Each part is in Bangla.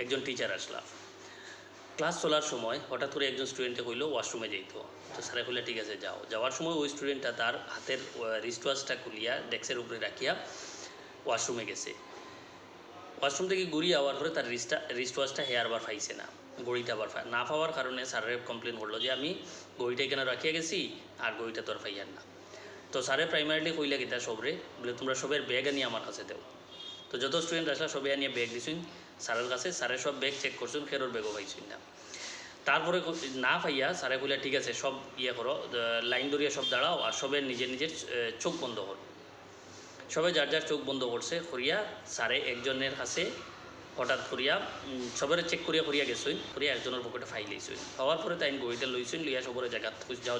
একজন টিচার আসলা ক্লাস চলার সময় হঠাৎ করে একজন স্টুডেন্টে কইলো ওয়াশরুমে যেত। তো স্যারে কইলে ঠিক আছে যাও। যাওয়ার সময় ওই স্টুডেন্টটা তার হাতের রিস্ট ওয়াচটা খুলিয়া ডেস্কের উপরে রাখিয়া ওয়াশরুমে গেছে। ওয়াশরুম থেকে ঘুরিয়ে আওয়ার পরে তার রিস্ট ওয়াচটা হেয়ারবার পাইছে না, ঘড়িটা আবার না পাওয়ার কারণে স্যারের কমপ্লেন করলো যে আমি ঘড়িটা এখানে রাখিয়া গেছি আর ঘড়িটা তোর পাইয়ার না। তো স্যারে প্রাইমারিলি কইলা গীতা সবরে বলে তোমরা সবের ব্যাগ আনিয়ে আমার কাছে দেও। তো যত স্টুডেন্ট আসলা সবাই আনিয়ে ব্যাগ দিছুন স্যারের কাছে, স্যারে সব ব্যাগ চেক করছুন, খেরোর ব্যাগও পাইছুন না। তারপরে না পাইয়া স্যারে কইলা ঠিক আছে সব ইয়ে করো, লাইন ধরিয়া সব দাঁড়াও আর সবের নিজের নিজের চোখ বন্ধ করো। সবাই যার যার চোখ বন্ধ করছে করিয়া স্যারে একজনের কাছে হঠাৎ করিয়া সবের চেক করিয়া গেছুন, করিয়া একজনের পকেটে ফাইল লইছুন। পাওয়ার পরে তাই গড়িটা লইছুন, লইয়া সবরে জায়গা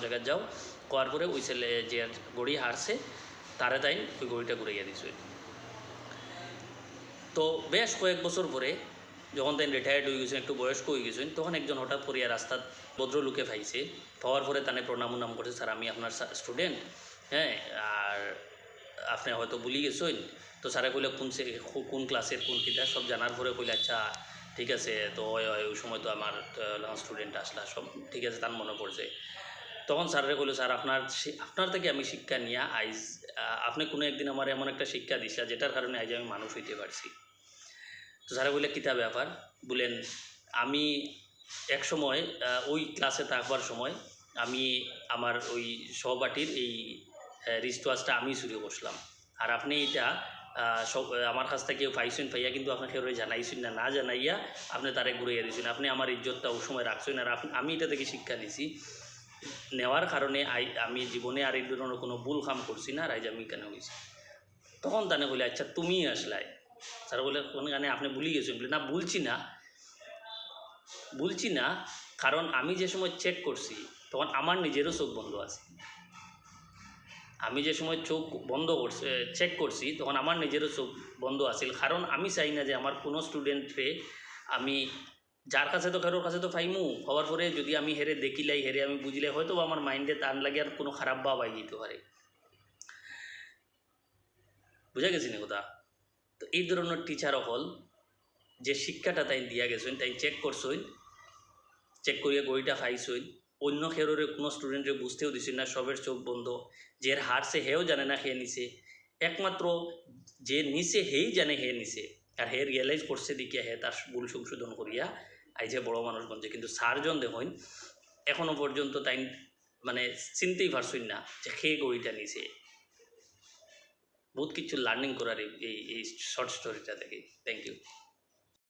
জায়গা যাও করার পরে ওই ছেলে যে গড়ি হারছে তারে তাই ওই গড়িটা ঘুরাইয়া দিছুন। তো বেশ কয়েক বছর পরে যখন তাই রিটায়ার্ড হয়ে গেছেন, একটু বয়স্ক হয়ে গেছেন, তখন একজন হঠাৎ করিয়া রাস্তার ভদ্রলোকে পাইছে। পাওয়ার পরে তানে প্রণাম করছে, স্যার আমি আপনার স্টুডেন্ট, হ্যাঁ, আর আপনি হয়তো ভুলি গেছেন। তো স্যারে কইলে কোন ক্লাসের কোন কিতা সব জানার পরে কইলে আচ্ছা ঠিক আছে। তো ওই সময় তো আমার স্টুডেন্ট আসলা সব ঠিক আছে, তার মনে পড়ছে। তখন স্যারে কইলো স্যার আপনার থেকে আমি শিক্ষা নিয়ে আইজ আপনি কোনো একদিন আমার এমন একটা শিক্ষা দিছিলা যেটার কারণে আজ আমি মানুষ হইতে পারছি। তো স্যারে বললে কিতা ব্যাপার বলেন, আমি এক সময় ওই ক্লাসে থাকবার সময় আমি আমার ওই সহপাঠীর এই রিস্ট ওয়াচটা আমি চুরি বসলাম, আর আপনি এটা সব আমার কাছ থেকে পাইছেন পাইয়া কিন্তু আপনাকে ওই জানাইছেন না, না জানাইয়া আপনি তারে ঘুরাইয়া দিয়েছেন, আপনি আমার ইজ্জতটা ওই সময় রাখছেন। আর আমি এটা থেকে শিক্ষা নিছি, নেওয়ার কারণে আমি জীবনে আর এই ধরনের কোনো ভুল কাম করছি না, আর আজ আমি কেন হয়েছি। তখন তানে বলে আচ্ছা তুমি আসলাই। স্যার বলে কোন গানে আপনি ভুলে গেছেন বলে, না বলছি না, কারণ আমি যে সময় চেক করছি তখন আমার নিজেরও চোখ বন্ধ আছে। আমি যে সময় চোখ বন্ধ করছি চেক করছি তখন আমার নিজেরও চোখ বন্ধ আছিল, কারণ আমি চাই না যে আমার কোনো স্টুডেন্টরে আমি যার কাছে তো কারোর কাছে তো ফাইমু হওয়ার পরে যদি আমি হেরে দেখিলাই হেরে আমি বুঝলে হয়তো আমার মাইন্ডে টান লাগে আর কোনো খারাপ ভাব আই যেতে পারে। বুঝা গেছি না কথা? তো এই ধরনের টিচার হল যে শিক্ষাটা তাই দিয়া গেছেন, তাই চেক করছেন, চেক করিয়া গড়িটা খাইছই, অন্য খেরোরে কোনো স্টুডেন্টরে বুঝতেও দিছেন না, সবের চোখ বন্ধ, যে হারছে হেও জানে না খেয়ে নিছে, একমাত্র যে নিছে হেই জানে হে নিছে, আর হে রিয়েলাইজ করছে দেখিয়া হে তার ভুল সংশোধন করিয়া আইজে বড় মানুষ বনছে। কিন্তু সারজন দেখুন এখনো পর্যন্ত তাই মানে চিনতেই পারছই না যে খেয়ে গড়িটা নিছে। বহুত কিছু লার্নিং করার এই শর্ট স্টোরিটা থেকে। Thank you.